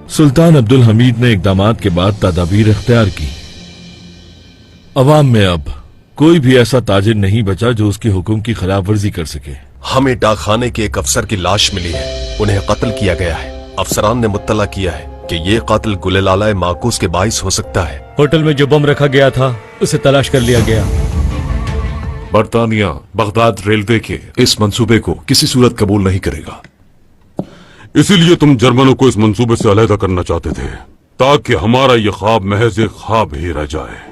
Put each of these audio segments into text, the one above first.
सुल्तान अब्दुल हमीद ने इकदामात के बाद तदाबीर इख्तियार की। अवाम में अब कोई भी ऐसा ताजिर नहीं बचा जो उसके हुक्म की खिलाफ वर्जी कर सके। हमें डाकखाने के एक अफसर की लाश मिली है, उन्हें कत्ल किया गया है। अफसरान ने मुत्तला किया है कि ये कातिल गुलेलाला माकूस के बाइस हो सकता है। होटल में जो बम रखा गया था उसे तलाश कर लिया गया। बरतानिया बगदाद रेलवे के इस मंसूबे को किसी सूरत कबूल नहीं करेगा। इसीलिए तुम जर्मनों को इस मंसूबे से अलहदा करना चाहते थे, ताकि हमारा ये ख्वाब महज एक ख्वाब ही रह जाए।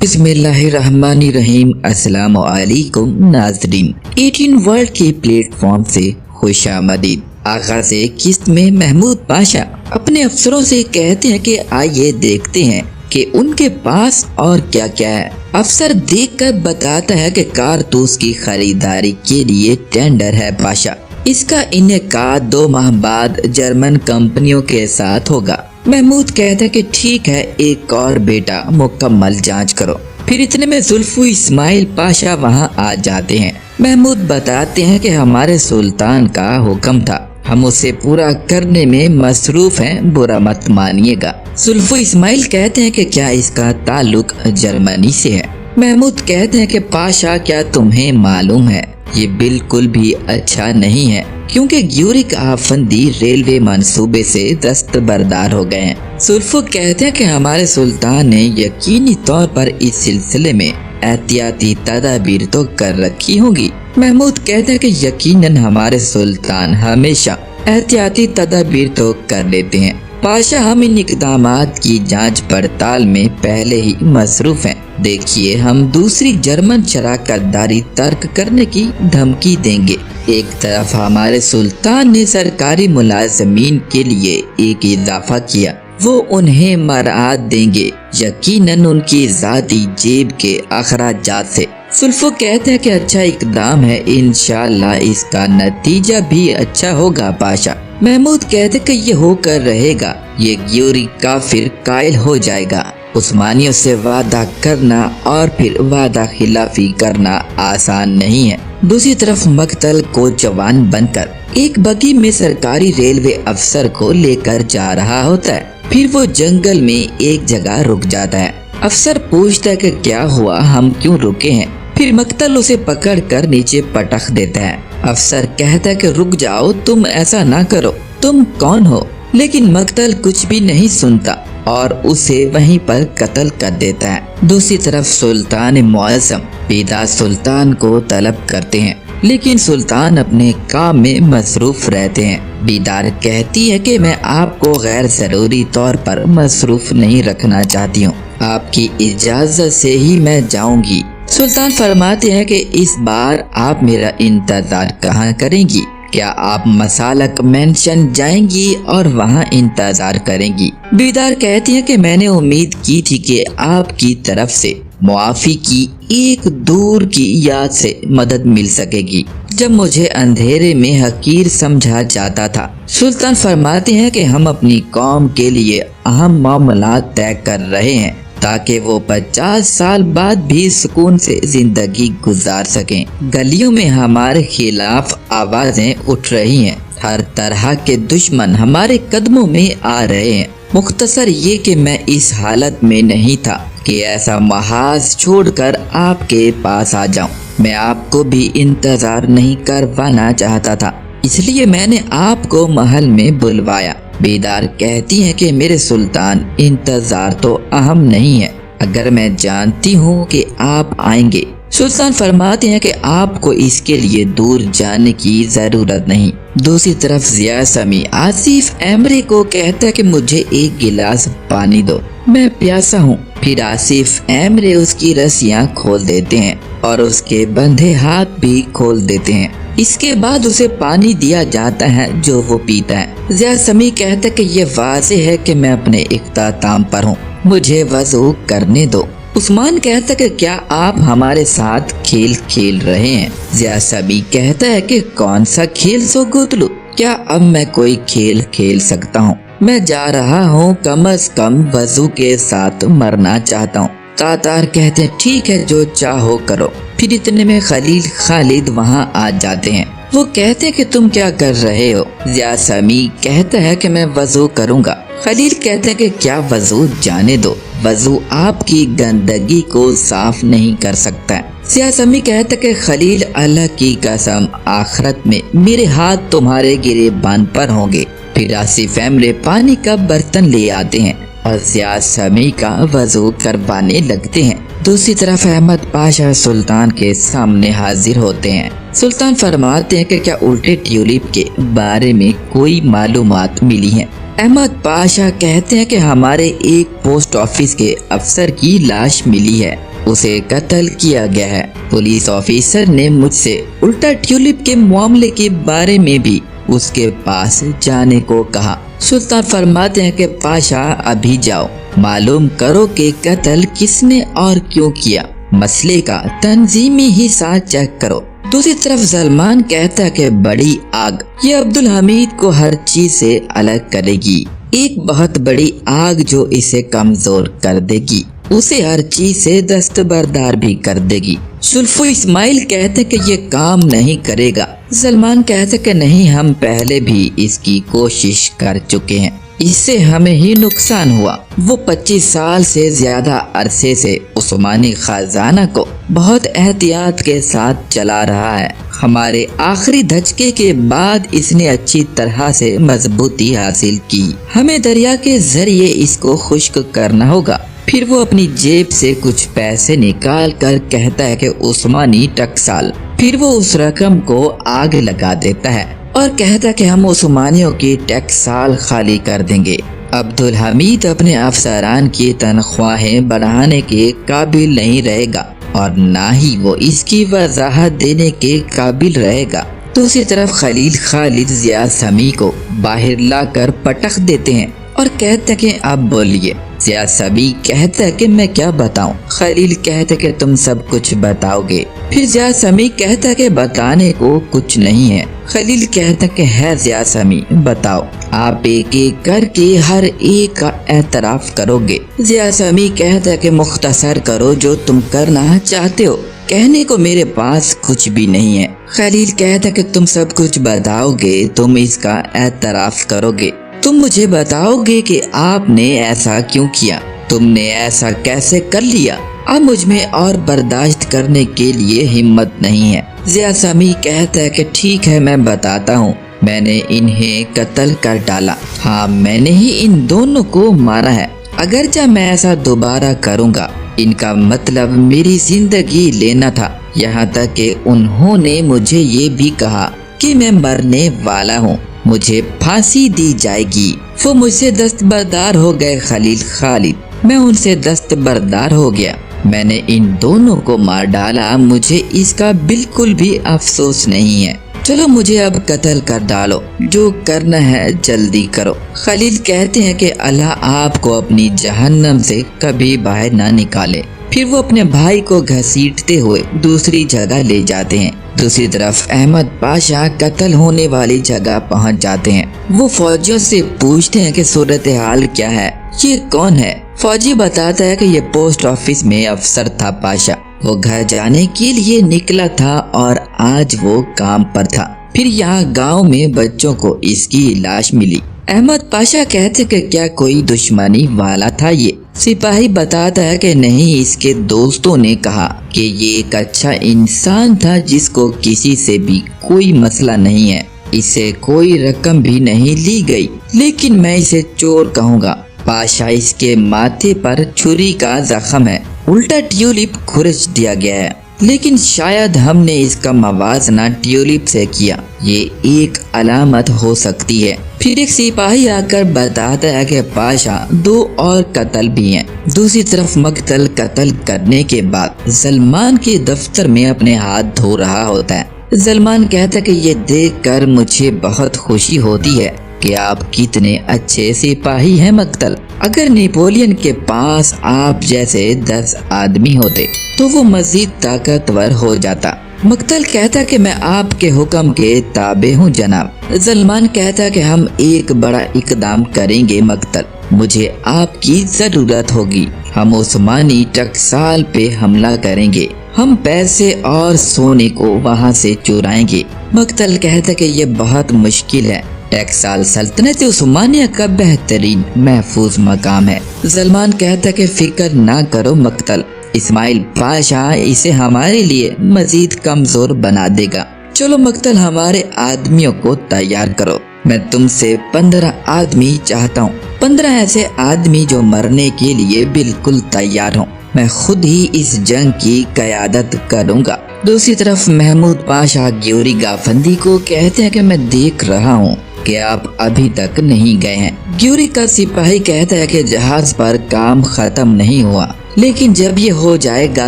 बिस्मिल्लाहिर्रहमानिर्रहीम। अस्सलामु अलैकुम नाज़रीन, 18 वर्ल्ड के प्लेटफॉर्म से खुशामदीद। आगाज़ किस्त में महमूद पाशा अपने अफसरों से कहते हैं कि आइए देखते हैं कि उनके पास और क्या क्या है। अफसर देखकर बताता है कि कारतूस की खरीदारी के लिए टेंडर है पाशा। इसका इनेकाद 2 माह बाद जर्मन कंपनियों के साथ होगा। महमूद कहता है कि ठीक है, एक और बेटा मुकम्मल जांच करो। फिर इतने में जुल्फू इस्माइल पाशा वहां आ जाते हैं। महमूद बताते हैं कि हमारे सुल्तान का हुक्म था, हम उसे पूरा करने में मसरूफ हैं, बुरा मत मानिएगा। जुल्फू इस्माइल कहते हैं कि क्या इसका ताल्लुक जर्मनी से है। महमूद कहते हैं कि पाशा, क्या तुम्हें मालूम है ये बिल्कुल भी अच्छा नहीं है, क्योंकि ग्यूरिक आफंदी रेलवे मंसूबे से दस्तबरदार हो गए हैं। सुल्फू कहते हैं कि हमारे सुल्तान ने यकीनी तौर पर इस सिलसिले में एहतियाती तदाबीर तो कर रखी होगी। महमूद कहते हैं कि यकीनन हमारे सुल्तान हमेशा एहतियाती तदाबीर तो कर लेते हैं। पाशा, हम इन इक़दामात की जांच पड़ताल में पहले ही मसरूफ हैं। देखिए, हम दूसरी जर्मन शराकतदारी तर्क करने की धमकी देंगे। एक तरफ हमारे सुल्तान ने सरकारी मुलाजमीन के लिए एक इजाफा किया, वो उन्हें मराद देंगे, यकीनन उनकी ज़ाती जेब के अखराजात से। सुल्फो कहते हैं कि अच्छा इकदाम है, इंशाअल्लाह इसका नतीजा भी अच्छा होगा पाशा। महमूद कहते कि ये होकर रहेगा, ये ग्यूरी काफिर कायल हो जाएगा। उस्मानियों से वादा करना और फिर वादा खिलाफी करना आसान नहीं है। दूसरी तरफ मकतल को जवान बनकर एक बगी में सरकारी रेलवे अफसर को लेकर जा रहा होता है। फिर वो जंगल में एक जगह रुक जाता है। अफसर पूछता है कि क्या हुआ, हम क्यों रुके हैं। फिर मकतल उसे पकड़ कर नीचे पटक देता है। अफसर कहता है कि रुक जाओ, तुम ऐसा ना करो, तुम कौन हो। लेकिन मकतल कुछ भी नहीं सुनता और उसे वहीं पर कत्ल कर देता है। दूसरी तरफ सुल्तान मुअज़्ज़म बेदार सुल्तान को तलब करते हैं, लेकिन सुल्तान अपने काम में मसरूफ रहते हैं। बेदार कहती है कि मैं आपको गैर जरूरी तौर पर मसरूफ नहीं रखना चाहती हूँ, आपकी इजाजत से ही मैं जाऊंगी। सुल्तान फरमाते हैं कि इस बार आप मेरा इंतजार कहाँ करेंगी, क्या आप मसालक मेंशन जाएंगी और वहाँ इंतजार करेंगी। बेदार कहती है कि मैंने उम्मीद की थी कि आपकी तरफ से मुआफी की एक दूर की याद से मदद मिल सकेगी, जब मुझे अंधेरे में हकीर समझा जाता था। सुल्तान फरमाते हैं कि हम अपनी कौम के लिए अहम मामलात तय कर रहे हैं, ताकि वो 50 साल बाद भी सुकून से जिंदगी गुजार सकें। गलियों में हमारे खिलाफ आवाजें उठ रही हैं, हर तरह के दुश्मन हमारे कदमों में आ रहे हैं। मुख्तसर ये कि मैं इस हालत में नहीं था कि ऐसा महाज छोड़कर आपके पास आ जाऊं। मैं आपको भी इंतजार नहीं करवाना चाहता था, इसलिए मैंने आपको महल में बुलवाया। بیدار کہتی ہیں کہ میرے سلطان انتظار تو اہم نہیں ہے، اگر میں جانتی ہوں کہ آپ آئیں گے۔ سلطان فرماتے ہیں کہ آپ کو اس کے لیے دور جانے کی ضرورت نہیں۔ دوسری طرف ضیاء سمیع آصف ایمرے کو کہتا ہے کہ مجھے ایک گلاس پانی دو، میں پیاسا ہوں۔ پھر آصف ایمرے اس کی رسیاں کھول دیتے ہیں اور اس کے بندھے ہاتھ بھی کھول دیتے ہیں۔ اس کے بعد اسے پانی دیا جاتا ہے جو وہ پیتا ہے۔ ضیاء سمیع کہتا ہے کہ یہ واضح ہے کہ میں اپنے اختتام پر ہوں، مجھے وضو کرنے دو۔ عثمان کہتا ہے کہ کیا آپ ہمارے ساتھ کھیل کھیل رہے ہیں؟ ضیاء سمیع کہتا ہے کہ کون سا کھیل سو گوتلو، کیا اب میں کوئی کھیل کھیل سکتا ہوں؟ میں جا رہا ہوں، کم از کم وضو کے ساتھ مرنا چاہتا ہوں۔ تاتار کہتے ہیں ٹھیک ہے، جو چاہو کرو۔ پھر اتنے میں خلیل خالد وہاں آ جاتے ہیں۔ وہ کہتے ہیں کہ تم کیا کر رہے ہو؟ ضیاء سمیع کہتا ہے کہ میں وضو کروں گا۔ خلیل کہتے ہیں کہ کیا وضو جانے دو، وضو آپ کی گندگی کو صاف نہیں کر سکتا ہے۔ ضیاء سمیع کہتا ہے کہ خلیل اللہ کی قسم آخرت میں میرے ہاتھ تمہارے گریبان پر ہوں گے۔ پھر آصف ایمرے پانی کا برتن لے آتے ہیں اور ضیاء سمیع کا وضو کروانے لگتے ہیں۔ دوسری طرف احمد پاشا سلطان کے سامنے حاضر ہوتے ہیں۔ سلطان فرماتے ہیں کہ کیا الٹے ٹیولپ کے بارے میں کوئی معلومات ملی ہیں؟ احمد پاشا کہتے ہیں کہ ہمارے ایک پوسٹ آفس کے افسر کی لاش ملی ہے، اسے قتل کیا گیا ہے۔ پولیس آفیسر نے مجھ سے الٹا ٹیولپ کے معاملے کے بارے میں بھی اس کے پاس جانے کو کہا۔ سلطان فرماتے ہیں کہ پاشا ابھی جاؤ، معلوم کرو کہ قتل کس نے اور کیوں کیا، مسئلے کا تنظیمی حصہ چیک کرو۔ دوسری طرف سلمان کہتا ہے کہ بڑی آگ یہ عبدالحمید کو ہر چیز سے الگ کرے گی، ایک بہت بڑی آگ جو اسے کمزور کر دے گی، اسے ہر چیز سے دستبردار بھی کر دے گی۔ سلفو اسماعیل کہتے کہ یہ کام نہیں کرے گا۔ سلمان کہتے کہ نہیں، ہم پہلے بھی اس کی کوشش کر چکے ہیں، اس سے ہمیں ہی نقصان ہوا۔ وہ 25 سال سے زیادہ عرصے سے عثمانی خزانہ کو بہت احتیاط کے ساتھ چلا رہا ہے، ہمارے آخری دھچکے کے بعد اس نے اچھی طرح سے مضبوطی حاصل کی، ہمیں دریا کے ذریعے اس کو خشک کرنا ہوگا۔ پھر وہ اپنی جیب سے کچھ پیسے نکال کر کہتا ہے کہ عثمانی ٹکسال، پھر وہ اس رقم کو آگ لگا دیتا ہے اور کہتا ہے کہ ہم عثمانیوں کی ٹکسال خالی کر دیں گے۔ عبدالحمید اپنے افسران کی تنخواہیں بڑھانے کے قابل نہیں رہے گا اور نہ ہی وہ اس کی وضاحت دینے کے قابل رہے گا۔ دوسری طرف خلیل خالد ضیاء سمیع کو باہر لا کر پٹخ دیتے ہیں اور کہتے ہیں کہ اب بولیے۔ ضیاء سمیع کہتا ہے کہ میں کیا بتاؤں؟ خلیل کہتا ہے کہ تم سب کچھ بتاؤ گے۔ پھر ضیاء سمیع کہتا ہے کہ بتانے کو کچھ نہیں ہے۔ خلیل کہتا ہے کہ ہے ضیاء سمیع، بتاؤ۔ آپ ایک ایک کر کے ہر ایک کا اعتراف کرو گے۔ ضیاء سمیع کہتا ہے کہ مختصر کرو جو تم کرنا چاہتے ہو، کہنے کو میرے پاس کچھ بھی نہیں ہے۔ خلیل کہتا ہے کہ تم سب کچھ بتاؤ گے، تم اس کا اعتراف کرو گے، تم مجھے بتاؤ گے کہ آپ نے ایسا کیوں کیا، تم نے ایسا کیسے کر لیا۔ اب مجھ میں اور برداشت کرنے کے لیے ہمت نہیں ہے۔ ضیاء سمیع کہتا ہے کہ ٹھیک ہے، میں بتاتا ہوں، میں نے انہیں قتل کر ڈالا، ہاں میں نے ہی ان دونوں کو مارا ہے، اگرچہ میں ایسا دوبارہ کروں گا، ان کا مطلب میری زندگی لینا تھا، یہاں تک کہ انہوں نے مجھے یہ بھی کہا کہ میں مرنے والا ہوں، مجھے پھانسی دی جائے گی۔ وہ مجھ سے دستبردار ہو گئے خلیل خالد، میں ان سے دستبردار ہو گیا، میں نے ان دونوں کو مار ڈالا، مجھے اس کا بالکل بھی افسوس نہیں ہے۔ چلو مجھے اب قتل کر ڈالو، جو کرنا ہے جلدی کرو۔ خلیل کہتے ہیں کہ اللہ آپ کو اپنی جہنم سے کبھی باہر نہ نکالے۔ پھر وہ اپنے بھائی کو گھسیٹتے ہوئے دوسری جگہ لے جاتے ہیں۔ دوسری طرف احمد پاشا قتل ہونے والی جگہ پہنچ جاتے ہیں۔ وہ فوجیوں سے پوچھتے ہیں کہ صورتحال کیا ہے، یہ کون ہے؟ فوجی بتاتا ہے کہ یہ پوسٹ آفس میں افسر تھا پاشا، وہ گھر جانے کے لیے نکلا تھا اور آج وہ کام پر تھا، پھر یہاں گاؤں میں بچوں کو اس کی لاش ملی۔ احمد پاشا کہتے کہ کیا کوئی دشمنی والا تھا یہ؟ سپاہی بتاتا ہے کہ نہیں، اس کے دوستوں نے کہا کہ یہ ایک اچھا انسان تھا جس کو کسی سے بھی کوئی مسئلہ نہیں ہے، इससे कोई रकम भी नहीं ली गई, लेकिन मैं इसे चोर कहूँगा। पाशा, इसके माथे पर छुरी का जख्म है, उल्टा ट्यूलिप खुरच दिया गया है, लेकिन शायद हमने इसका मवाजना ट्यूलिप से किया, ये एक अलामत हो सकती है। फिर एक सिपाही आकर बताता है कि पाशा 2 और कत्ल भी हैं। दूसरी तरफ मक्तल कत्ल करने के बाद सलमान के दफ्तर में अपने हाथ धो रहा होता है। सलमान कहता है कि ये देखकर मुझे बहुत खुशी होती है कि आप कितने अच्छे सिपाही हैं मक्तल। अगर नेपोलियन के पास आप जैसे 10 आदमी होते तो वो मजीद ताकतवर हो जाता। मक्तल कहता कि मैं आपके हुक्म के ताबे हूँ जनाब। सलमान कहता कि हम एक बड़ा इकदाम करेंगे मक्तल, मुझे आपकी जरूरत होगी। हम उस्मानी टकसाल पे हमला करेंगे, हम पैसे और सोने को वहाँ से चुराएंगे। मक्तल कहता कि ये बहुत मुश्किल है, टकसाल सल्तनत उस्मानिया का बेहतरीन महफूज मकाम है। सलमान कहता कि फिक्र ना करो मक्तल, इस्माइल पाशा इसे हमारे लिए मजीद कमजोर बना देगा। चलो मक्तल, हमारे आदमियों को तैयार करो। मैं तुमसे 15 आदमी चाहता हूँ, 15 ऐसे आदमी जो मरने के लिए बिल्कुल तैयार हों। मैं खुद ही इस जंग की क़यादत करूँगा। दूसरी तरफ महमूद पाशा ग्योरी गाफंदी को कहते हैं कि मैं देख रहा हूँ कि आप अभी तक नहीं गए हैं। ग्योरी का सिपाही कहता है कि जहाज पर काम खत्म नहीं हुआ, लेकिन जब ये हो जाएगा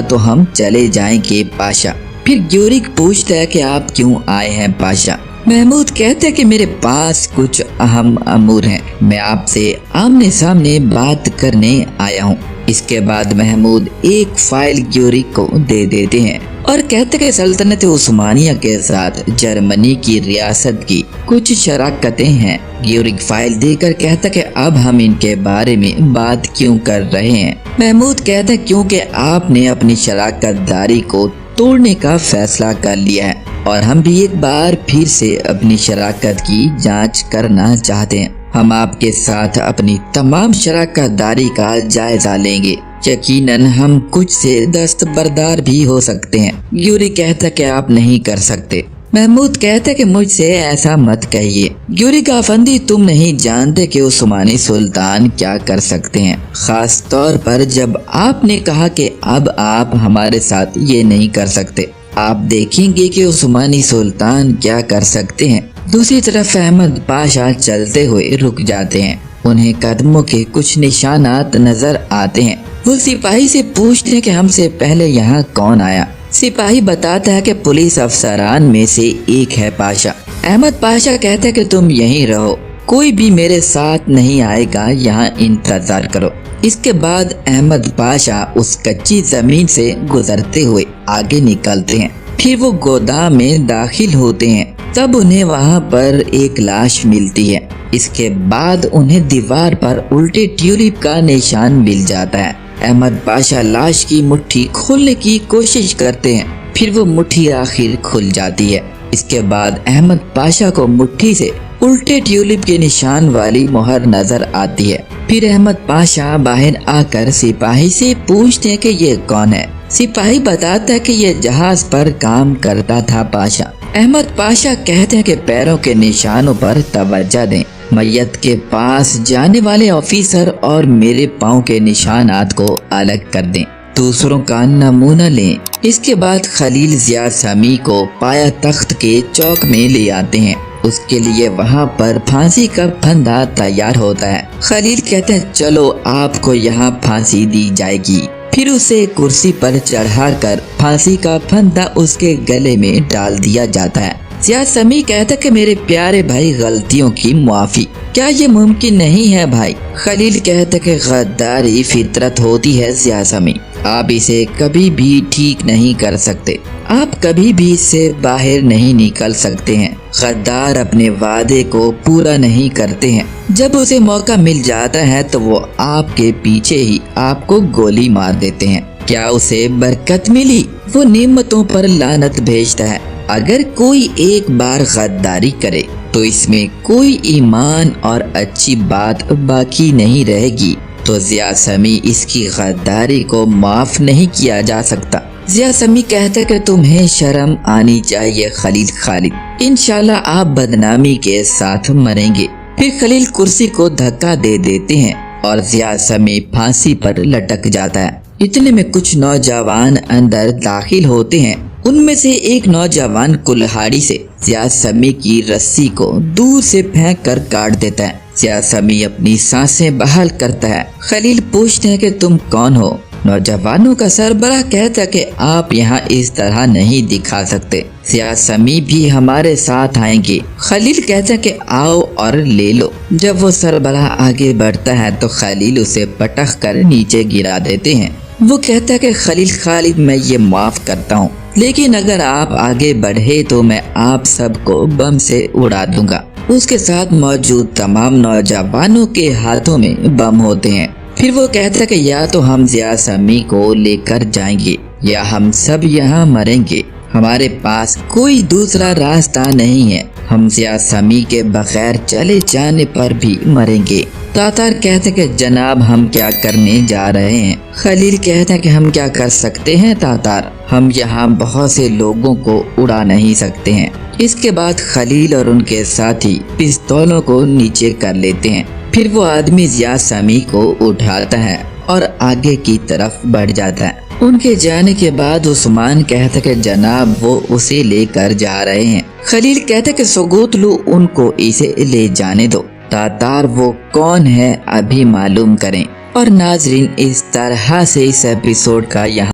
तो हम चले जाएंगे पाशा। फिर ग्योरी पूछता है कि आप क्यों आए हैं पाशा। महमूद कहते हैं कि मेरे पास कुछ अहम अमूर हैं, मैं आपसे आमने सामने बात करने आया हूँ। इसके बाद महमूद एक फाइल ग्योरी को दे देते हैं और कहते कि सल्तनत उस्मानिया के साथ जर्मनी की रियासत की कुछ शराकतें हैं। ग्योरी फाइल देकर कहता कि अब हम इनके बारे में बात क्यों कर रहे हैं। महमूद कहता क्योंकि आपने अपनी शराकतदारी को तोड़ने का फैसला कर लिया है और हम भी एक बार फिर से अपनी शराकत की जांच करना चाहते हैं। हम आपके साथ अपनी तमाम शराकतदारी का जायजा लेंगे, यकीनन हम कुछ से दस्तबरदार भी हो सकते हैं। ग्योरी कहता कि आप नहीं कर सकते। महमूद कहता कि मुझसे ऐसा मत कहिए ग्योरी गाफंदी, तुम नहीं जानते कि उस्मानी सुल्तान क्या कर सकते हैं, खास तौर पर जब आपने कहा कि अब आप हमारे साथ ये नहीं कर सकते। आप देखेंगे कि उस्मानी सुल्तान क्या कर सकते हैं। दूसरी तरफ अहमद पाशा चलते हुए रुक जाते हैं, उन्हें कदमों के कुछ निशानात नजर आते हैं। वो सिपाही से पूछते हैं कि हमसे पहले यहाँ कौन आया। सिपाही बताता है कि पुलिस अफसरान में से एक है पाशा। अहमद पाशा कहता है कि तुम यहीं रहो, कोई भी मेरे साथ नहीं आएगा, यहाँ इंतजार करो। इसके बाद अहमद पाशा उस कच्ची जमीन से गुजरते हुए आगे निकलते हैं। फिर वो गोदाम में दाखिल होते हैं, तब उन्हें वहाँ पर एक लाश मिलती है। इसके बाद उन्हें दीवार पर उल्टे ट्यूलिप का निशान मिल जाता है। अहमद पाशा लाश की मुट्ठी खोलने की कोशिश करते हैं, फिर वो मुट्ठी आखिर खुल जाती है। इसके बाद अहमद पाशा को मुट्ठी से उल्टे ट्यूलिप के निशान वाली मोहर नजर आती है। फिर अहमद पाशा बाहर आकर सिपाही से पूछते हैं कि ये कौन है। सिपाही बताता है कि ये जहाज पर काम करता था पाशा। अहमद पाशा कहते हैं कि पैरों के निशानों पर तवज्जो दें, मैयत के पास जाने वाले ऑफिसर और मेरे पाँव के निशानात को अलग कर दें, दूसरों का नमूना लें। इसके बाद खलील जिया समी को पाया तख्त के चौक में ले आते हैं। उसके लिए वहाँ पर फांसी का फंदा तैयार होता है। खलील कहते हैं चलो आपको यहाँ फांसी दी जाएगी। फिर उसे कुर्सी पर चढ़ाकर फांसी का फंदा उसके गले में डाल दिया जाता है। जिया समी कहता कि मेरे प्यारे भाई, गलतियों की माफी, क्या ये मुमकिन नहीं है भाई? खलील कहता कि गद्दारी फितरत होती है जिया समी, आप इसे कभी भी ठीक नहीं कर सकते, आप कभी भी इससे बाहर नहीं निकल सकते हैं। गद्दार अपने वादे को पूरा नहीं करते हैं, जब उसे मौका मिल जाता है तो वो आपके पीछे ही आपको गोली मार देते हैं। क्या उसे बरकत मिली? वो नेमतों पर लानत भेजता है। अगर कोई एक बार गद्दारी करे तो इसमें कोई ईमान और अच्छी बात बाकी नहीं रहेगी। तो जिया समी इसकी गद्दारी को माफ नहीं किया जा सकता। जिया समी कहता कि तुम्हें शर्म आनी चाहिए खलील खालिद, इंशाल्लाह आप बदनामी के साथ मरेंगे। फिर खलील कुर्सी को धक्का दे देते हैं और जिया समी फांसी पर लटक जाता है। इतने में कुछ नौजवान अंदर दाखिल होते हैं। उनमें से एक नौजवान कुल्हाड़ी से जिया समी की रस्सी को दूर से फेंक कर काट देता है। जिया समी अपनी सांसें बहाल करता है। खलील पूछते हैं कि तुम कौन हो? नौजवानों का सरबराह कहता है कि आप यहाँ इस तरह नहीं दिखा सकते, जिया समी भी हमारे साथ आएंगे। खलील कहता है कि आओ और ले लो। जब वो सरबराह आगे बढ़ता है तो खलील उसे पटक कर नीचे गिरा देते हैं। वो कहता है कि खलील खालिद मैं ये माफ करता हूँ, लेकिन अगर आप आगे बढ़े तो मैं आप सबको बम से उड़ा दूंगा। उसके साथ मौजूद तमाम नौजवानों के हाथों में बम होते हैं। फिर वो कहता है कि या तो हम जिया समी को लेकर जाएंगे या हम सब यहाँ मरेंगे। हमारे पास कोई दूसरा रास्ता नहीं है। हम जिया समी के बगैर चले जाने पर भी मरेंगे। तातार कहते कि जनाब हम क्या करने जा रहे हैं? खलील कहते हैं कि हम क्या कर सकते हैं तातार, हम यहाँ बहुत से लोगों को उड़ा नहीं सकते हैं। इसके बाद खलील और उनके साथी पिस्तौलों को नीचे कर लेते हैं। फिर वो आदमी जिया समी को उठाता है और आगे की तरफ बढ़ जाता है। उनके जाने के बाद उस्मान कहता कि जनाब वो उसे लेकर जा रहे हैं। खलील कहता कि सुगोतलू उनको इसे ले जाने दो। तातार वो कौन है अभी मालूम करें। और नाजरीन इस तरह से इस एपिसोड का यहाँ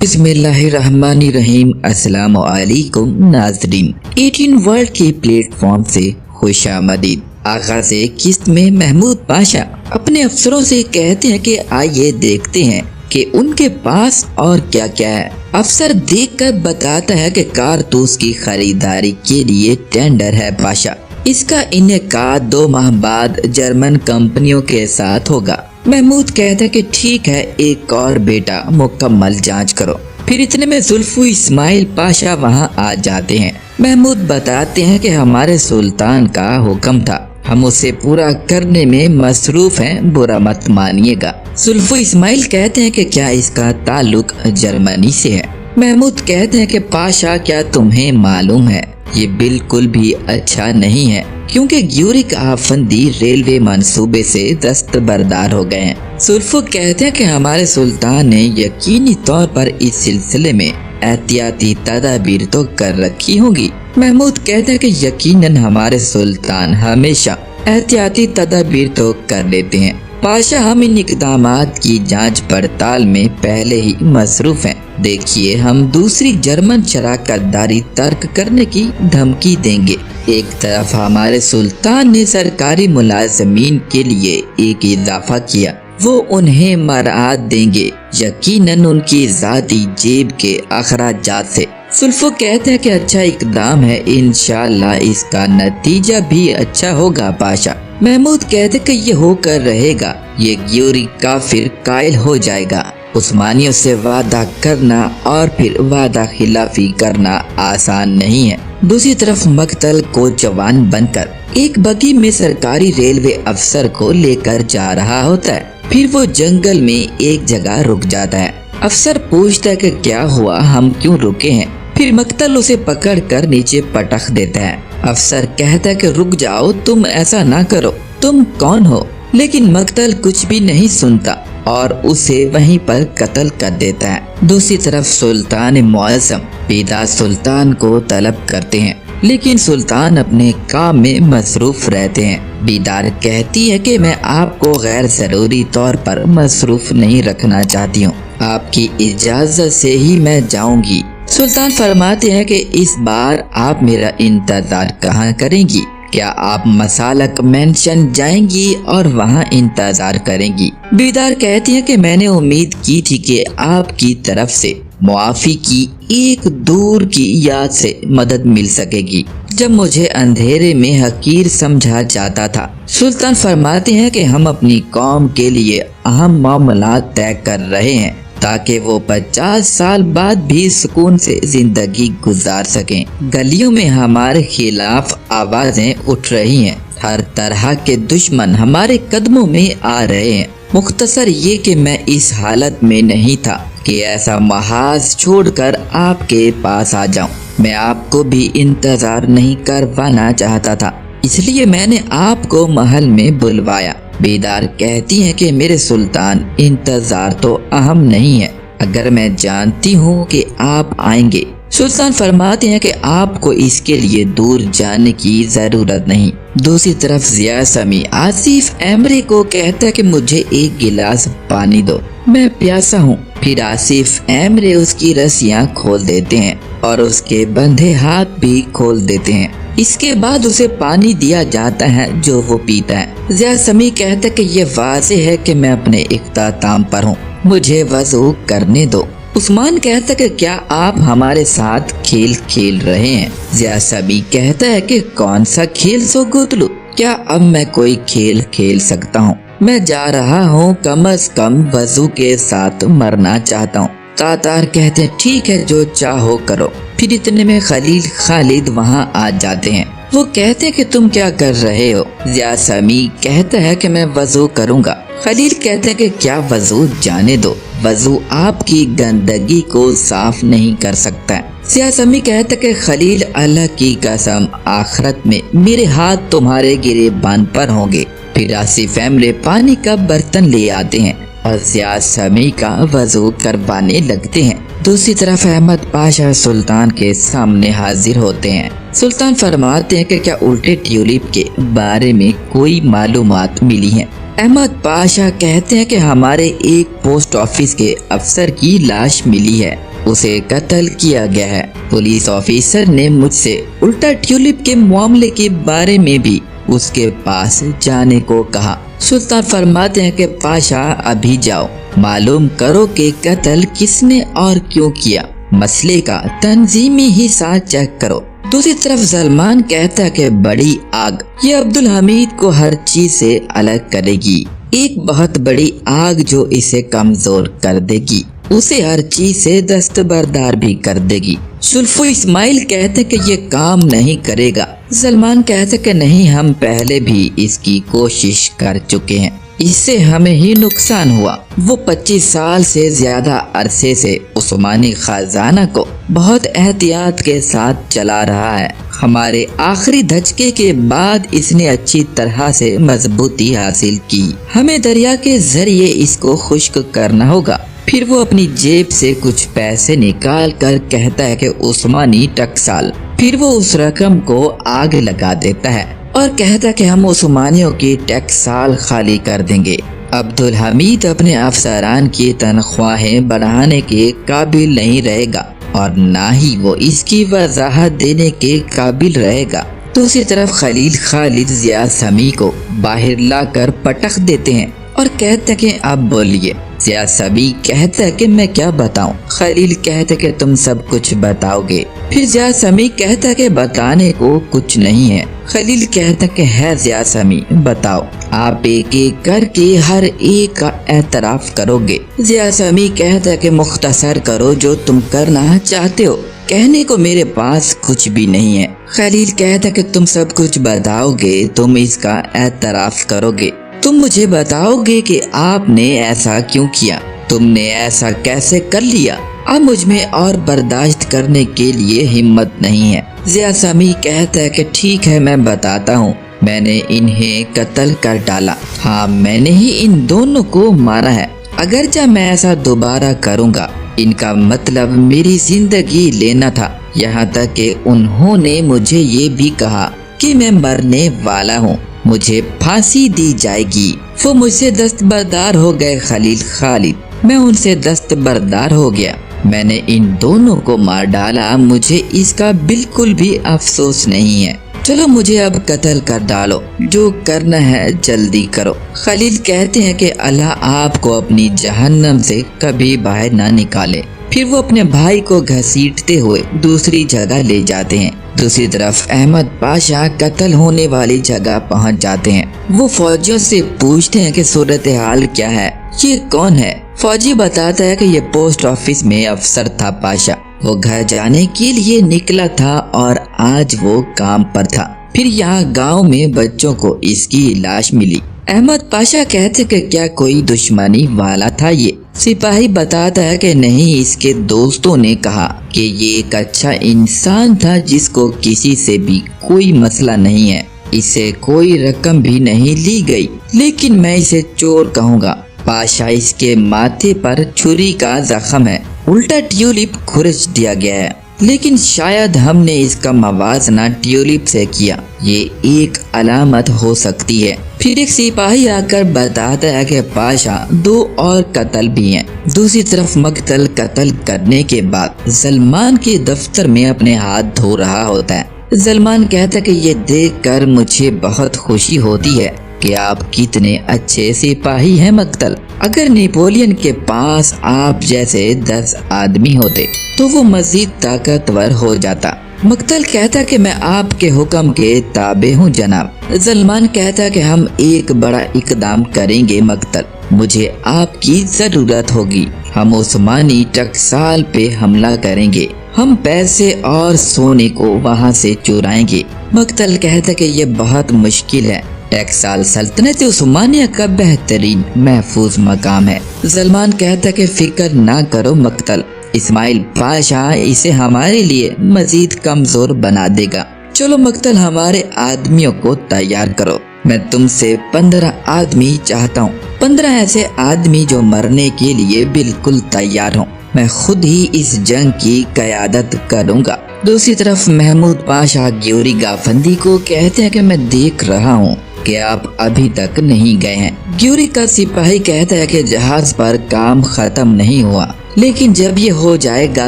बिस्मिल्लाहिर्रहमानिर्रहीम। अस्सलाम वालेकुम नाज़रीन। 18 वर्ल्ड के प्लेटफॉर्म से खुशामदीद। आगाज़ किस्त में महमूद पाशा अपने अफसरों से कहते हैं कि आइए देखते हैं कि उनके पास और क्या क्या है। अफसर देखकर बताता है कि कारतूस की खरीदारी के लिए टेंडर है पाशा। इसका इनेकाद 2 माह बाद जर्मन कंपनियों के साथ होगा। महमूद कहता है कि ठीक है, एक और बेटा मुकम्मल जांच करो। फिर इतने में जुल्फू इस्माइल पाशा वहां आ जाते हैं। महमूद बताते हैं कि हमारे सुल्तान का हुक्म था, हम उसे पूरा करने में मसरूफ हैं, बुरा मत मानिएगा। जुल्फू इस्माइल कहते हैं कि क्या इसका ताल्लुक जर्मनी से है? महमूद कहते हैं कि पाशा क्या तुम्हें मालूम है ये बिल्कुल भी अच्छा नहीं है, क्योंकि ग्यूरिक आफंदी रेलवे मंसूबे से दस्तबरदार हो गए हैं। सुल्फू कहते हैं कि हमारे सुल्तान ने यकीनी तौर पर इस सिलसिले में एहतियाती तदाबीर तो कर रखी होगी। महमूद कहते हैं कि यकीनन हमारे सुल्तान हमेशा एहतियाती तदाबीर तो कर लेते हैं। पाशा हम इन इक़दामात की जांच पड़ताल में पहले ही मसरूफ हैं। देखिए हम दूसरी जर्मन शराकतदारी तर्क करने की धमकी देंगे। एक तरफ हमारे सुल्तान ने सरकारी मुलाजमीन के लिए एक इजाफा किया, वो उन्हें मराद देंगे, यकीनन उनकी जाती जेब के अखराजात से। सुल्फो कहते हैं कि अच्छा इकदाम है, इंशाअल्लाह इसका नतीजा भी अच्छा होगा पाशा। महमूद कहते कि ये होकर रहेगा, ये ग्यूरी काफिर कायल हो जाएगा। उस्मानियों से वादा करना और फिर वादा खिलाफी करना आसान नहीं है। दूसरी तरफ मकतल को जवान बनकर एक बगी में सरकारी रेलवे अफसर को लेकर जा रहा होता है। फिर वो जंगल में एक जगह रुक जाता है। अफसर पूछता है कि क्या हुआ, हम क्यों रुके हैं? फिर मकतल उसे पकड़ कर नीचे पटक देता है। अफसर कहता है कि रुक जाओ, तुम ऐसा ना करो, तुम कौन हो? लेकिन मकतल कुछ भी नहीं सुनता और उसे वहीं पर कत्ल कर देता है। दूसरी तरफ सुल्तान मुअज़्ज़म बेदार सुल्तान को तलब करते हैं, लेकिन सुल्तान अपने काम में मसरूफ रहते हैं। बेदार कहती है कि मैं आपको गैर जरूरी तौर पर मसरूफ नहीं रखना चाहती हूँ, आपकी इजाजत से ही मैं जाऊंगी। सुल्तान फरमाते हैं कि इस बार आप मेरा इंतजार कहाँ करेंगी? क्या आप मसालक मेंशन जाएंगी और वहाँ इंतजार करेंगी? बीदार कहती है कि मैंने उम्मीद की थी कि आपकी तरफ से मुआफी की एक दूर की याद से मदद मिल सकेगी जब मुझे अंधेरे में हकीर समझा जाता था। सुल्तान फरमाते हैं कि हम अपनी कौम के लिए अहम मामला तय कर रहे हैं ताकि वो 50 साल बाद भी सुकून से जिंदगी गुजार सकें। गलियों में हमारे खिलाफ आवाजें उठ रही हैं, हर तरह के दुश्मन हमारे कदमों में आ रहे हैं। मुख्तसर ये कि मैं इस हालत में नहीं था कि ऐसा महाज छोड़कर आपके पास आ जाऊं। मैं आपको भी इंतजार नहीं करवाना चाहता था, इसलिए मैंने आपको महल में बुलवाया। बेदार कहती हैं कि मेरे सुल्तान, इंतजार तो अहम नहीं है अगर मैं जानती हूँ कि आप आएंगे। सुल्तान फरमाते हैं कि आपको इसके लिए दूर जाने की जरूरत नहीं। दूसरी तरफ जिया समी आसिफ एमरे को कहता है कि मुझे एक गिलास पानी दो, मैं प्यासा हूँ। फिर आसिफ एमरे उसकी रस्सियाँ खोल देते हैं और उसके बंधे हाथ भी खोल देते हैं। इसके बाद उसे पानी दिया जाता है जो वो पीता है। जिया समी कहता है कि ये वाज़ेह है कि मैं अपने इख्तिताम पर हूँ, मुझे वज़ू करने दो। उस्मान कहता है कि क्या आप हमारे साथ खेल खेल रहे हैं? जिया समी कहता है कि कौन सा खेल सो गुतलू, क्या अब मैं कोई खेल खेल सकता हूँ? मैं जा रहा हूँ, कम अज कम वज़ू के साथ मरना चाहता हूँ। तातार कहते हैं ठीक है, जो चाहो करो। फिर इतने में खलील खालिद वहाँ आ जाते हैं। वो कहते हैं कि तुम क्या कर रहे हो? जिया समी कहता है कि मैं वज़ू करूँगा। खलील कहते हैं कि क्या वज़ू, जाने दो, वज़ू आपकी गंदगी को साफ नहीं कर सकता है। जिया समी कहता है कि खलील, अल्लाह की कसम, आखिरत में मेरे हाथ तुम्हारे गिरेबान पर होंगे। फिर आसिफ एमरे पानी का बर्तन ले आते हैं और जिया समी का वज़ू करवाने लगते हैं। दूसरी तरफ अहमद पाशा सुल्तान के सामने हाजिर होते हैं। सुल्तान फरमाते हैं कि क्या उल्टे ट्यूलिप के बारे में कोई मालूमात मिली है? अहमद पाशा कहते हैं कि हमारे एक पोस्ट ऑफिस के अफसर की लाश मिली है, उसे कत्ल किया गया है। पुलिस ऑफिसर ने मुझसे उल्टा ट्यूलिप के मामले के बारे में भी उसके पास जाने को कहा। सुल्तान फरमाते हैं कि पाशा, अभी जाओ, मालूम करो कि कत्ल किसने और क्यों किया। मसले का तंजीमी हिस्सा चेक करो। दूसरी तरफ सलमान कहता है कि बड़ी आग ये अब्दुल हमीद को हर चीज से अलग करेगी, एक बहुत बड़ी आग जो इसे कमजोर कर देगी, उसे हर चीज से दस्तबरदार भी कर देगी। सुल्फो इस्माइल कहते कि ये काम नहीं करेगा। सलमान कहते कि नहीं, हम पहले भी इसकी कोशिश कर चुके हैं, इससे हमें ही नुकसान हुआ। वो 25 साल से ज्यादा अरसे से उस्मानी खजाना को बहुत एहतियात के साथ चला रहा है। हमारे आखिरी धचके के बाद इसने अच्छी तरह से मजबूती हासिल की। हमें दरिया के जरिए इसको खुश्क करना होगा। फिर वो अपनी जेब से कुछ पैसे निकाल कर कहता है कि उस्मानी टकसाल। फिर वो उस रकम को आग लगा देता है और कहता है कि हम उस्मानियों की टकसाल खाली कर देंगे। अब्दुल हमीद अपने अफसरान की तनख्वाहें बढ़ाने के काबिल नहीं रहेगा और ना ही वो इसकी वजाहत देने के काबिल रहेगा। दूसरी तरफ खलील खालिद जिया समी को बाहर लाकर पटक देते हैं और कहते हैं कि अब बोलिए। जिया समी कहता है कि मैं क्या बताऊं। खलील कहते हैं कि तुम सब कुछ बताओगे। फिर जिया समी कहता है कि बताने को कुछ नहीं है। खलील कहता है कि है जिया समी, बताओ। आप एक एक करके हर एक का एतराफ करोगे। जिया समी कहता है कि मुख्तसर करो जो तुम करना चाहते हो, कहने को मेरे पास कुछ भी नहीं है। खलील कहता है कि तुम सब कुछ बताओगे, तुम इसका एतराफ करोगे, तुम मुझे बताओगे कि आपने ऐसा क्यों किया, तुमने ऐसा कैसे कर लिया। अब मुझ में और बर्दाश्त करने के लिए हिम्मत नहीं है। जिया समी कहता है कि ठीक है, मैं बताता हूँ। मैंने इन्हें कत्ल कर डाला। हाँ, मैंने ही इन दोनों को मारा है। अगर जब मैं ऐसा दोबारा करूँगा, इनका मतलब मेरी जिंदगी लेना था। यहाँ तक कि उन्होंने मुझे ये भी कहा कि मैं मरने वाला हूँ, मुझे फांसी दी जाएगी। वो मुझसे दस्तबरदार हो गए खलील खालिद, मैं उनसे दस्तबरदार हो गया। میں نے ان دونوں کو مار ڈالا، مجھے اس کا بالکل بھی افسوس نہیں ہے۔ چلو مجھے اب قتل کر ڈالو، جو کرنا ہے جلدی کرو۔ خلیل کہتے ہیں کہ اللہ آپ کو اپنی جہنم سے کبھی باہر نہ نکالے۔ پھر وہ اپنے بھائی کو گھسیٹتے ہوئے دوسری جگہ لے جاتے ہیں۔ دوسری طرف احمد پاشا قتل ہونے والی جگہ پہنچ جاتے ہیں۔ وہ فوجیوں سے پوچھتے ہیں کہ صورتحال کیا ہے، یہ کون ہے؟ فوجی بتاتا ہے کہ یہ پوسٹ آفس میں افسر تھا پاشا، وہ گھر جانے کے لیے نکلا تھا اور آج وہ کام پر تھا۔ پھر یہاں گاؤں میں بچوں کو اس کی لاش ملی۔ احمد پاشا کہتے کہ کیا کوئی دشمنی والا تھا یہ؟ سپاہی بتاتا ہے کہ نہیں، اس کے دوستوں نے کہا کہ یہ ایک اچھا انسان تھا جس کو کسی سے بھی کوئی مسئلہ نہیں ہے، اسے کوئی رقم بھی نہیں لی گئی، لیکن میں اسے چور کہوں گا۔ پاشا اس کے ماتھے پر چھری کا زخم ہے، الٹا ٹیولپ کھرچ دیا گیا ہے، لیکن شاید ہم نے اس کا موازنہ ٹیولپ سے کیا، یہ ایک علامت ہو سکتی ہے۔ پھر ایک سپاہی آ کر بتاتا ہے کہ پاشا 2 اور قتل بھی ہیں۔ دوسری طرف مقتل قتل کرنے کے بعد سلمان کے دفتر میں اپنے ہاتھ دھو رہا ہوتا ہے۔ سلمان کہتا ہے کہ یہ دیکھ کر مجھے بہت خوشی ہوتی ہے کہ آپ کتنے اچھے سپاہی ہیں مقتل۔ اگر نیپولین کے پاس آپ جیسے 10 آدمی ہوتے تو وہ مزید طاقتور ہو جاتا۔ مقتل کہتا کہ میں آپ کے حکم کے تابع ہوں جناب۔ سلمان کہتا کہ ہم ایک بڑا اقدام کریں گے مقتل، مجھے آپ کی ضرورت ہوگی۔ ہم عثمانی ٹکسال پہ حملہ کریں گے، ہم پیسے اور سونے کو وہاں سے چرائیں گے۔ مقتل کہتا کہ یہ بہت مشکل ہے، ٹیکسال سلطنت عثمانیہ کا بہترین محفوظ مقام ہے۔ سلمان کہتا کہ فکر نہ کرو مقتل، اسماعیل پاشا اسے ہمارے لیے مزید کمزور بنا دے گا۔ چلو مقتل، ہمارے آدمیوں کو تیار کرو، میں تم سے 15 آدمی چاہتا ہوں، 15 ایسے آدمی جو مرنے کے لیے بالکل تیار ہوں، میں خود ہی اس جنگ کی قیادت کروں گا۔ دوسری طرف محمود پاشا گیوری گافندی کو کہتے ہیں کہ میں دیکھ رہا ہوں کہ آپ ابھی تک نہیں گئے ہیں۔ گیوری کا سپاہی کہتا ہے کہ جہاز پر کام ختم نہیں ہوا، لیکن جب یہ ہو جائے گا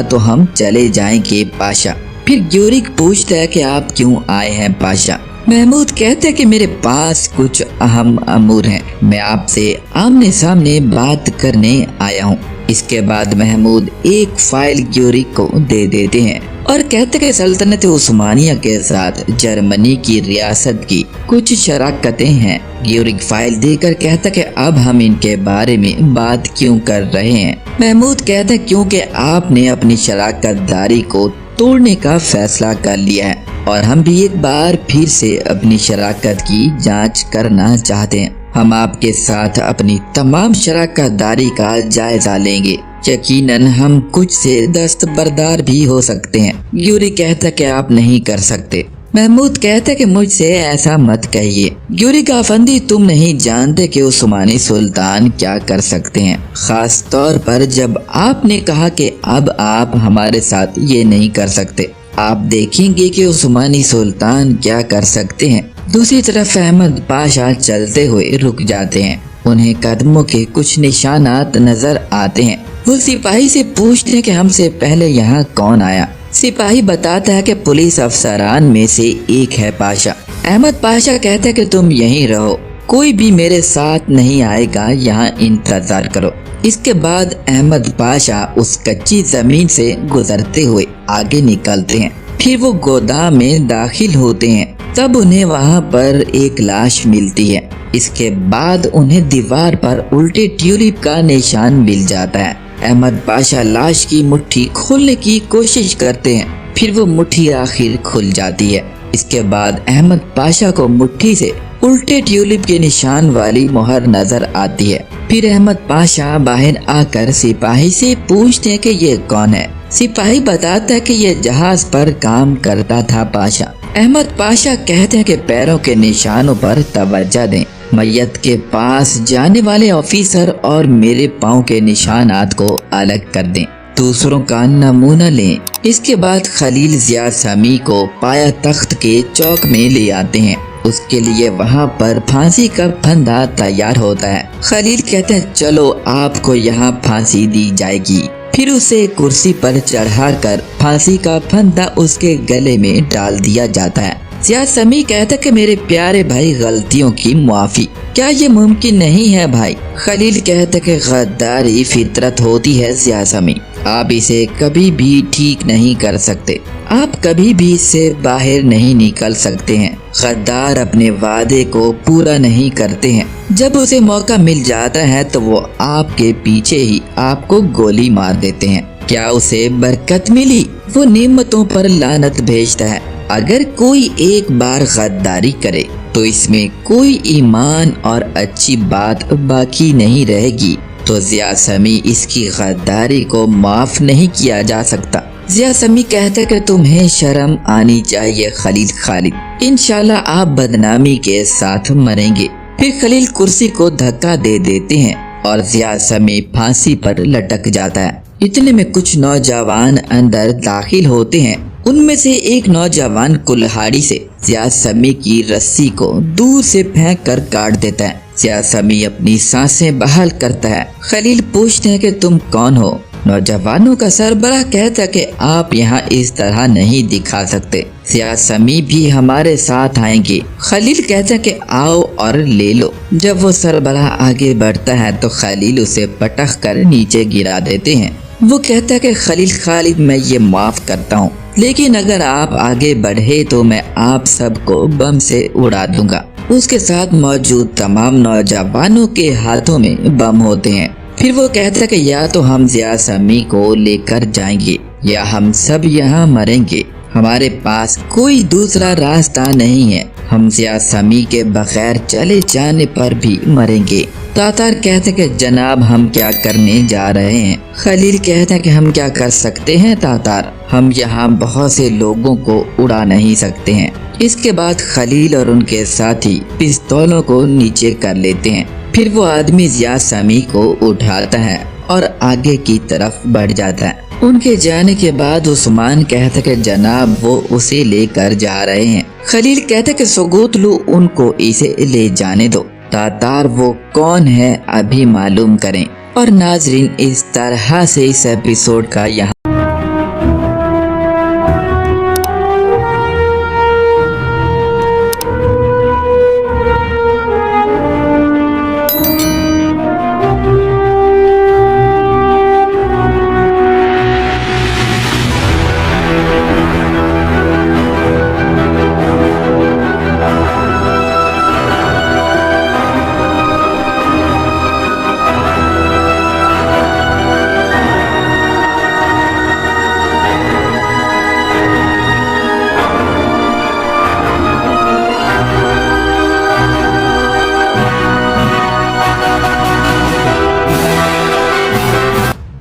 تو ہم چلے جائیں گے پاشا۔ پھر گیوری پوچھتا ہے کہ آپ کیوں آئے ہیں پاشا؟ محمود کہتے ہیں کہ میرے پاس کچھ اہم امور ہیں، میں آپ سے آمنے سامنے بات کرنے آیا ہوں۔ اس کے بعد محمود ایک فائل گیوری کو دے دیتے ہیں اور کہتے کہ سلطنت عثمانیہ کے ساتھ جرمنی کی ریاست کی کچھ شراکتیں ہیں۔ گیوری فائل دے کر کہتا کہ اب ہم ان کے بارے میں بات کیوں کر رہے ہیں؟ محمود کہتا کیونکہ آپ نے اپنی شراکت داری کو توڑنے کا فیصلہ کر لیا ہے اور ہم بھی ایک بار پھر سے اپنی شراکت کی جانچ کرنا چاہتے ہیں۔ ہم آپ کے ساتھ اپنی تمام شراکت داری کا جائزہ لیں گے، یقیناً ہم کچھ سے دستبردار بھی ہو سکتے ہیں۔ گیوری کہتا کہ آپ نہیں کر سکتے۔ محمود کہتا کہ مجھ سے ایسا مت کہیے گیوری گافندی، تم نہیں جانتے کہ عثمانی سلطان کیا کر سکتے ہیں، خاص طور پر جب آپ نے کہا کہ اب آپ ہمارے ساتھ یہ نہیں کر سکتے۔ آپ دیکھیں گے کہ عثمانی سلطان کیا کر سکتے ہیں۔ دوسری طرف احمد پاشا چلتے ہوئے رک جاتے ہیں، انہیں قدموں کے کچھ نشانات نظر آتے ہیں۔ وہ سپاہی سے پوچھتے ہیں کہ ہم سے پہلے یہاں کون آیا؟ سپاہی بتاتا ہے کہ پولیس افسران میں سے ایک ہے پاشا۔ احمد پاشا کہتا ہے کہ تم یہیں رہو، کوئی بھی میرے ساتھ نہیں آئے گا، یہاں انتظار کرو۔ اس کے بعد احمد پاشا اس کچی زمین سے گزرتے ہوئے آگے نکلتے ہیں، پھر وہ گودام میں داخل ہوتے ہیں، تب انہیں وہاں پر ایک لاش ملتی ہے۔ اس کے بعد انہیں دیوار پر الٹے ٹیولپ کا نشان مل جاتا ہے۔ احمد پاشا لاش کی مٹھی کھولنے کی کوشش کرتے ہیں، پھر وہ مٹھی آخر کھل جاتی ہے۔ اس کے بعد احمد پاشا کو مٹھی سے الٹے ٹیولپ کے نشان والی مہر نظر آتی ہے۔ پھر احمد پاشا باہر آ کر سپاہی سے پوچھتے ہیں کہ یہ کون ہے؟ سپاہی بتاتا ہے کہ یہ جہاز پر کام کرتا تھا پاشا۔ احمد پاشا کہتے ہیں کہ پیروں کے نشانوں پر توجہ دیں، میت کے پاس جانے والے آفیسر اور میرے پاؤں کے نشانات کو الگ کر دیں، دوسروں کا نمونہ لیں۔ اس کے بعد خلیل ضیاء سمیع کو پایا تخت کے چوک میں لے آتے ہیں، اس کے لیے وہاں پر پھانسی کا پھندا تیار ہوتا ہے۔ خلیل کہتے ہیں چلو آپ کو یہاں پھانسی دی جائے گی۔ फिर उसे कुर्सी पर चढ़ा कर फांसी का फंदा उसके गले में डाल दिया जाता है। जिया समी कहता कि मेरे प्यारे भाई, गलतियों की माफी, क्या ये मुमकिन नहीं है भाई? खलील कहता कि गद्दारी फितरत होती है जिया समी, आप इसे कभी भी ठीक नहीं कर सकते, आप कभी भी इससे बाहर नहीं निकल सकते हैं। गद्दार अपने वादे को पूरा नहीं करते हैं, जब उसे मौका मिल जाता है तो वो आपके पीछे ही आपको गोली मार देते हैं। क्या उसे बरकत मिली? वो नेमतों पर लानत भेजता है। अगर कोई एक बार गद्दारी करे तो इसमें कोई ईमान और अच्छी बात बाकी नहीं रहेगी। तो जिया समी इसकी गद्दारी को माफ नहीं किया जा सकता। जिया समी कहता कि तुम्हें शर्म आनी चाहिए खलील खालिद, इंशाल्लाह आप बदनामी के साथ मरेंगे। फिर खलील कुर्सी को धक्का दे देते हैं और जिया समी फांसी पर लटक जाता है। इतने में कुछ नौजवान अंदर दाखिल होते हैं। उनमें से एक नौजवान कुल्हाड़ी से जिया समी की रस्सी को दूर से फेंक कर काट देता है। जिया समी अपनी सांसें बहाल करता है। खलील पूछते हैं कि तुम कौन हो? नौजवानों का सरबराह कहता कि आप यहाँ इस तरह नहीं दिखा सकते, जिया समी भी हमारे साथ आएंगे। खलील कहता कि आओ और ले लो। जब वो सरबराह आगे बढ़ता है तो खलील उसे पटक कर नीचे गिरा देते हैं। वो कहता है कि खलील खालिद, मैं ये माफ करता हूँ, लेकिन अगर आप आगे बढ़े तो मैं आप सबको बम से उड़ा दूंगा। उसके साथ मौजूद तमाम नौजवानों के हाथों में बम होते हैं। फिर वो कहता है कि या तो हम जिया समी को लेकर जाएंगे या हम सब यहाँ मरेंगे, हमारे पास कोई दूसरा रास्ता नहीं है, हम जिया समी के बगैर चले जाने पर भी मरेंगे। तातार कहते कि जनाब हम क्या करने जा रहे हैं? खलील कहते हैं कि हम क्या कर सकते हैं तातार, हम यहाँ बहुत से लोगों को उड़ा नहीं सकते हैं। इसके बाद खलील और उनके साथी पिस्तौलों को नीचे कर लेते हैं। फिर वो आदमी जिया समी को उठाता है और आगे की तरफ बढ़ जाता है। उनके जाने के बाद उस्मान कहता कि जनाब वो उसे लेकर जा रहे हैं। खलील कहता कि सुगूत लो, उनको इसे ले जाने दो। तातार वो कौन है अभी मालूम करें। और नाजरीन, इस तरह से इस एपिसोड का यहाँ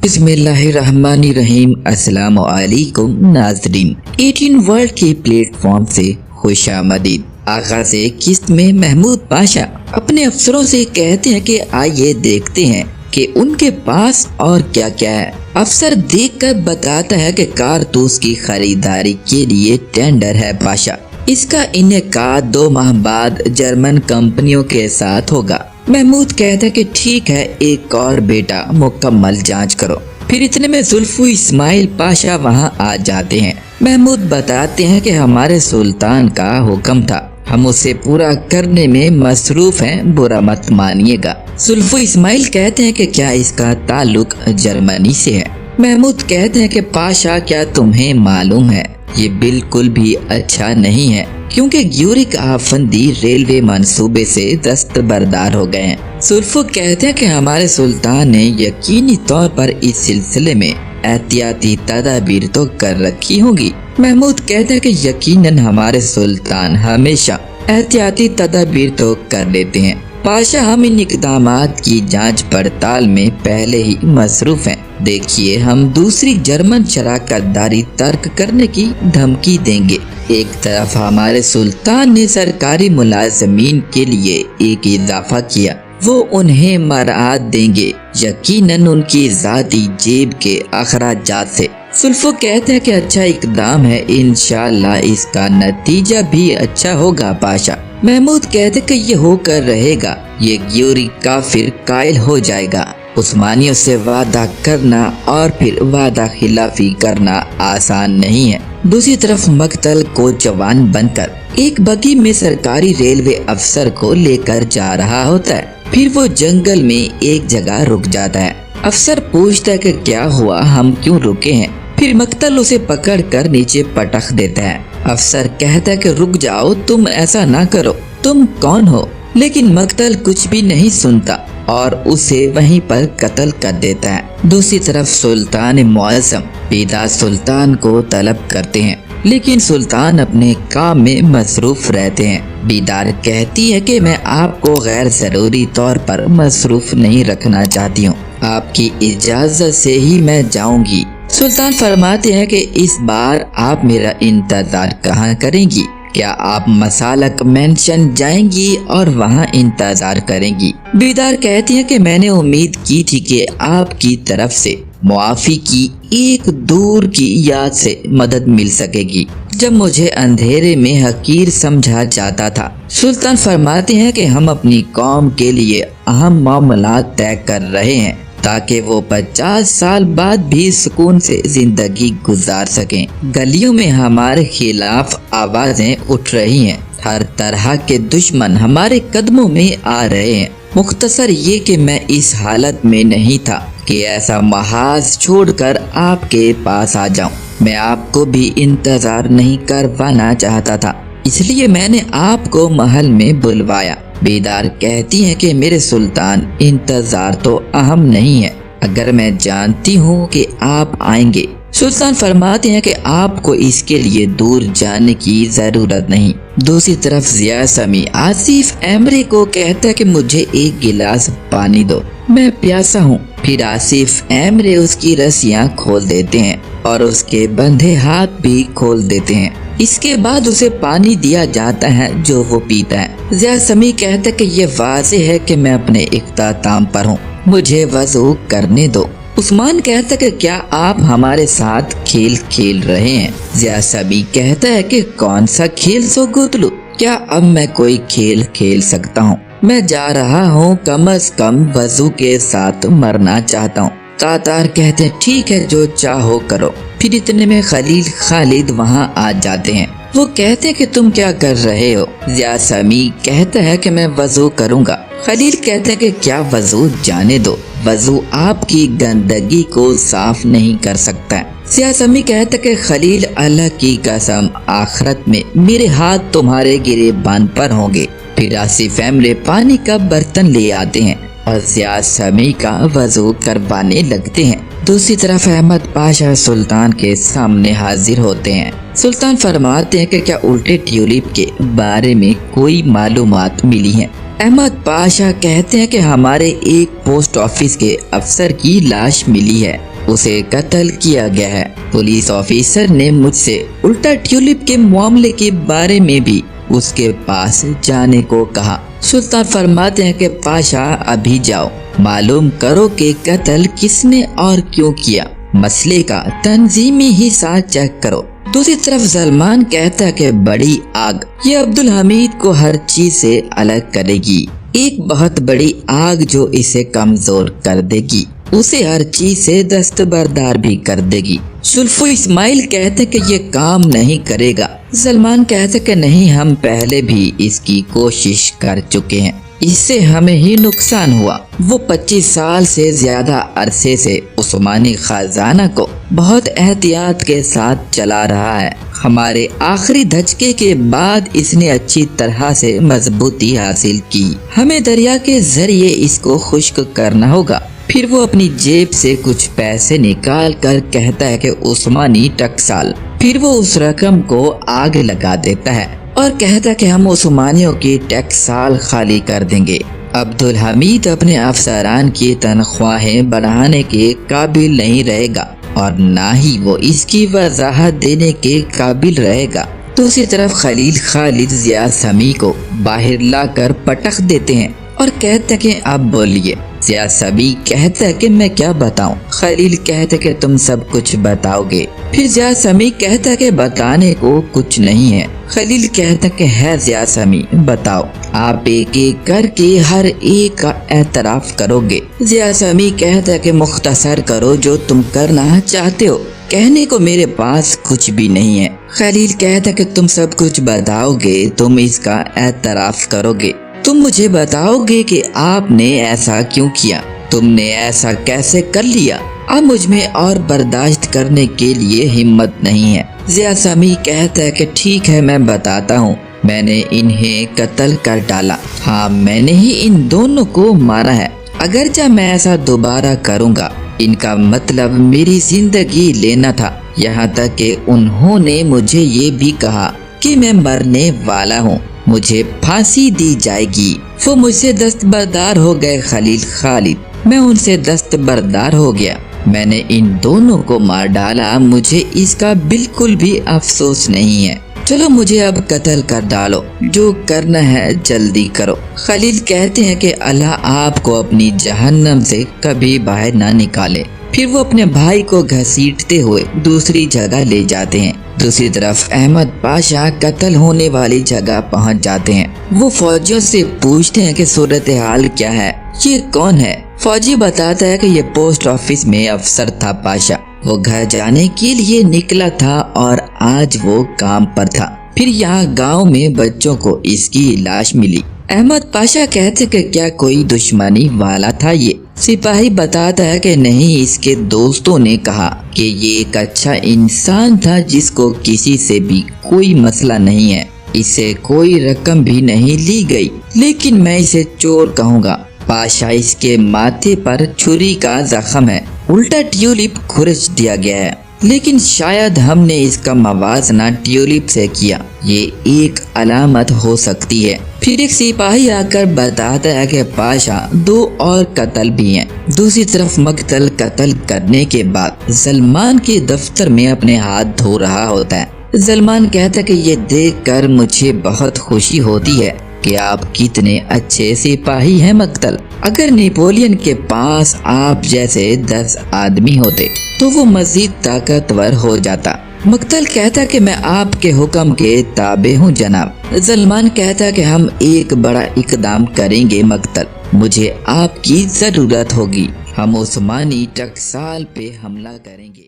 बिस्मिल्लाहिर्रहमानिर्रहीम। अस्सलामु अलैकुम नाज़रीन, 18 वर्ल्ड के प्लेटफॉर्म से खुशामदीद। आगाज़ किस्त में महमूद पाशा अपने अफसरों से कहते हैं कि आइए देखते हैं कि उनके पास और क्या क्या है। अफसर देखकर बताता है कि कारतूस की खरीदारी के लिए टेंडर है पाशा, इसका इनेकाद 2 माह बाद जर्मन कंपनियों के साथ होगा। महमूद कहता है कि ठीक है, एक और बेटा मुकम्मल जांच करो। फिर इतने में जुल्फू इस्माइल पाशा वहां आ जाते हैं। महमूद बताते हैं कि हमारे सुल्तान का हुक्म था, हम उसे पूरा करने में मसरूफ हैं, बुरा मत मानिएगा। जुल्फू इस्माइल कहते हैं कि क्या इसका ताल्लुक जर्मनी से है? महमूद कहते हैं कि पाशा, क्या तुम्हें मालूम है ये बिल्कुल भी अच्छा नहीं है, क्योंकि ग्यूरिक आफंदी रेलवे मंसूबे से दस्तबरदार हो गए हैं। सुल्फू कहते हैं कि हमारे सुल्तान ने यकीनी तौर पर इस सिलसिले में एहतियाती तदाबीर तो कर रखी होगी। महमूद कहते हैं कि यकीनन हमारे सुल्तान हमेशा एहतियाती तदाबीर तो कर लेते हैं। पाशा, हम इन इक़दामात की जांच पड़ताल में पहले ही मसरूफ हैं। देखिए, हम दूसरी जर्मन शराकतदारी तर्क करने की धमकी देंगे। एक तरफ हमारे सुल्तान ने सरकारी मुलाजमीन के लिए एक इजाफा किया, वो उन्हें मराद देंगे, यकीनन उनकी ज़ाती जेब के अखराजात से। सुल्फो कहते हैं कि अच्छा इकदाम है, इंशाअल्लाह इसका नतीजा भी अच्छा होगा पाशा। महमूद कहते कि ये होकर रहेगा, ये ग्यूरी काफिर कायल हो जाएगा, عثمانیوں سے وعدہ کرنا اور پھر وعدہ خلافی کرنا آسان نہیں ہے۔ دوسری طرف مقتل کو جوان بن کر ایک بگی میں سرکاری ریلوے افسر کو لے کر جا رہا ہوتا ہے۔ پھر وہ جنگل میں ایک جگہ رک جاتا ہے۔ افسر پوچھتا ہے کہ کیا ہوا، ہم کیوں رکے ہیں؟ پھر مقتل اسے پکڑ کر نیچے پٹخ دیتا ہے۔ افسر کہتا ہے کہ رک جاؤ، تم ایسا نہ کرو، تم کون ہو؟ لیکن مقتل کچھ بھی نہیں سنتا اور اسے وہیں پر قتل کر دیتا ہے۔ دوسری طرف سلطان معظم بیدار سلطان کو طلب کرتے ہیں، لیکن سلطان اپنے کام میں مصروف رہتے ہیں۔ بیدار کہتی ہے کہ میں آپ کو غیر ضروری طور پر مصروف نہیں رکھنا چاہتی ہوں، آپ کی اجازت سے ہی میں جاؤں گی۔ سلطان فرماتے ہیں کہ اس بار آپ میرا انتظار کہاں کریں گی؟ کیا آپ مسالک مینشن جائیں گی اور وہاں انتظار کریں گی؟ بیدار کہتی ہیں کہ میں نے امید کی تھی کہ آپ کی طرف سے معافی کی ایک دور کی یاد سے مدد مل سکے گی جب مجھے اندھیرے میں حقیر سمجھا جاتا تھا۔ سلطان فرماتے ہیں کہ ہم اپنی قوم کے لیے اہم معاملات طے کر رہے ہیں تاکہ وہ 50 سال بعد بھی سکون سے زندگی گزار سکیں۔ گلیوں میں ہمارے خلاف آوازیں اٹھ رہی ہیں، ہر طرح کے دشمن ہمارے قدموں میں آ رہے ہیں۔ مختصر یہ کہ میں اس حالت میں نہیں تھا کہ ایسا محاذ چھوڑ کر آپ کے پاس آ جاؤں۔ میں آپ کو بھی انتظار نہیں کروانا چاہتا تھا، اس لیے میں نے آپ کو محل میں بلوایا۔ بیدار کہتی ہیں کہ میرے سلطان، انتظار تو اہم نہیں ہے اگر میں جانتی ہوں کہ آپ آئیں گے۔ سلطان فرماتے ہیں کہ آپ کو اس کے لیے دور جانے کی ضرورت نہیں۔ دوسری طرف ضیاء سمیع آصف ایمرے کو کہتا ہے کہ مجھے ایک گلاس پانی دو، میں پیاسا ہوں۔ پھر آصف ایمرے اس کی رسیاں کھول دیتے ہیں اور اس کے بندھے ہاتھ بھی کھول دیتے ہیں۔ اس کے بعد اسے پانی دیا جاتا ہے جو وہ پیتا ہے۔ ضیاء سمیع کہتا ہے کہ یہ واضح ہے کہ میں اپنے اختتام پر ہوں، مجھے وضو کرنے دو۔ عثمان کہتا ہے کہ کیا آپ ہمارے ساتھ کھیل کھیل رہے ہیں؟ ضیاء سمیع کہتا ہے کہ کون سا کھیل سو گتلو، کیا اب میں کوئی کھیل کھیل سکتا ہوں؟ میں جا رہا ہوں، کم از کم وضو کے ساتھ مرنا چاہتا ہوں۔ تاتار کہتے ہیں ٹھیک ہے، جو چاہو کرو۔ پھر اتنے میں خلیل خالد وہاں آ جاتے ہیں۔ وہ کہتے ہیں کہ تم کیا کر رہے ہو؟ ضیاء سمیع کہتا ہے کہ میں وضو کروں گا۔ خلیل کہتے ہیں کہ کیا وضو جانے دو، وضو آپ کی گندگی کو صاف نہیں کر سکتا۔ ضیاء سمیع کہتا ہے کہ خلیل، اللہ کی قسم آخرت میں میرے ہاتھ تمہارے گریبان پر ہوں گے۔ پھر آصف ایمرے پانی کا برتن لے آتے ہیں اور ضیاء سمیع کا وضو کروانے لگتے ہیں۔ دوسری طرف احمد پاشا سلطان کے سامنے حاضر ہوتے ہیں۔ سلطان فرماتے ہیں کہ کیا الٹے ٹیولپ کے بارے میں کوئی معلومات ملی ہیں؟ احمد پاشا کہتے ہیں کہ ہمارے ایک پوسٹ آفس کے افسر کی لاش ملی ہے، اسے قتل کیا گیا ہے۔ پولیس آفیسر نے مجھ سے الٹا ٹیولپ کے معاملے کے بارے میں بھی اس کے پاس جانے کو کہا۔ سلطان فرماتے ہیں کہ پاشا ابھی جاؤ، معلوم کرو کہ قتل کس نے اور کیوں کیا، مسئلے کا تنظیمی حصہ چیک کرو۔ دوسری طرف سلمان کہتا ہے کہ بڑی آگ یہ عبدالحمید کو ہر چیز سے الگ کرے گی، ایک بہت بڑی آگ جو اسے کمزور کر دے گی، اسے ہر چیز سے دستبردار بھی کر دے گی۔ سلفو اسماعیل کہتے کہ یہ کام نہیں کرے گا۔ سلمان کہتے کہ نہیں، ہم پہلے بھی اس کی کوشش کر چکے ہیں، اس سے ہمیں ہی نقصان ہوا۔ وہ 25 سال سے زیادہ عرصے سے عثمانی خزانہ کو بہت احتیاط کے ساتھ چلا رہا ہے، ہمارے آخری دھچکے کے بعد اس نے اچھی طرح سے مضبوطی حاصل کی، ہمیں دریا کے ذریعے اس کو خشک کرنا ہوگا۔ پھر وہ اپنی جیب سے کچھ پیسے نکال کر کہتا ہے کہ عثمانی ٹکسال، پھر وہ اس رقم کو آگ لگا دیتا ہے اور کہتا ہے کہ ہم عثمانیوں کی ٹکسال خالی کر دیں گے۔ عبدالحمید اپنے افسران کی تنخواہیں بڑھانے کے قابل نہیں رہے گا اور نہ ہی وہ اس کی وضاحت دینے کے قابل رہے گا۔ دوسری طرف خلیل خالد ضیاء سمیع کو باہر لا کر پٹخ دیتے ہیں اور کہتا کہ اب بولیے۔ زیاسمی کہتا کہ میں کیا بتاؤں۔ خلیل کہتا کہ تم سب کچھ بتاؤ گے۔ پھر زیاسمی کہتا کہ بتانے کو کچھ نہیں ہے۔ خلیل کہتا کہ ہے زیاسمی بتاؤ، آپ ایک ایک کر کے ہر ایک کا اعتراف کرو گے۔ زیاسمی کہتا کہ مختصر کرو جو تم کرنا چاہتے ہو، کہنے کو میرے پاس کچھ بھی نہیں ہے۔ خلیل کہتا کہ تم سب کچھ بتاؤ گے، تم اس کا اعتراف کرو گے، تم مجھے بتاؤ گے کہ آپ نے ایسا کیوں کیا، تم نے ایسا کیسے کر لیا۔ اب مجھ میں اور برداشت کرنے کے لیے ہمت نہیں ہے۔ زیاسمی کہتا ہے کہ ٹھیک ہے، میں بتاتا ہوں، میں نے انہیں قتل کر ڈالا، ہاں میں نے ہی ان دونوں کو مارا ہے۔ اگرچہ میں ایسا دوبارہ کروں گا، ان کا مطلب میری زندگی لینا تھا، یہاں تک کہ انہوں نے مجھے یہ بھی کہا کہ میں مرنے والا ہوں، مجھے پھانسی دی جائے گی۔ وہ مجھ سے دستبردار ہو گئے خلیل خالد، میں ان سے دستبردار ہو گیا، میں نے ان دونوں کو مار ڈالا، مجھے اس کا بالکل بھی افسوس نہیں ہے۔ چلو مجھے اب قتل کر ڈالو، جو کرنا ہے جلدی کرو۔ خلیل کہتے ہیں کہ اللہ آپ کو اپنی جہنم سے کبھی باہر نہ نکالے۔ پھر وہ اپنے بھائی کو گھسیٹتے ہوئے دوسری جگہ لے جاتے ہیں۔ دوسری طرف احمد پاشا قتل ہونے والی جگہ پہنچ جاتے ہیں۔ وہ فوجیوں سے پوچھتے ہیں کہ صورتحال کیا ہے، یہ کون ہے؟ فوجی بتاتا ہے کہ یہ پوسٹ آفس میں افسر تھا پاشا، وہ گھر جانے کے لیے نکلا تھا اور آج وہ کام پر تھا۔ پھر یہاں گاؤں میں بچوں کو اس کی لاش ملی۔ احمد پاشا کہتے کہ کیا کوئی دشمنی والا تھا یہ؟ سپاہی بتاتا ہے کہ نہیں، اس کے دوستوں نے کہا کہ یہ ایک اچھا انسان تھا جس کو کسی سے بھی کوئی مسئلہ نہیں ہے، اس سے کوئی رقم بھی نہیں لی گئی، لیکن میں اسے چور کہوں گا۔ پاشا اس کے ماتھے پر چھری کا زخم ہے، الٹا ٹیولپ کھرچ دیا گیا ہے، لیکن شاید ہم نے اس کا موازنہ ٹیولپ سے کیا، یہ ایک علامت ہو سکتی ہے۔ پھر ایک سپاہی آ کر بتاتا ہے کہ پاشا 2 اور قتل بھی ہیں۔ دوسری طرف مقتل قتل کرنے کے بعد سلمان کے دفتر میں اپنے ہاتھ دھو رہا ہوتا ہے۔ سلمان کہتا ہے کہ یہ دیکھ کر مجھے بہت خوشی ہوتی ہے کہ آپ کتنے اچھے سپاہی ہیں مقتل، اگر نیپولین کے پاس آپ جیسے 10 آدمی ہوتے تو وہ مزید طاقتور ہو جاتا۔ مقتل کہتا کہ میں آپ کے حکم کے تابع ہوں جناب۔ سلمان کہتا کہ ہم ایک بڑا اقدام کریں گے مقتل، مجھے آپ کی ضرورت ہوگی، ہم عثمانی ٹکسال پہ حملہ کریں گے۔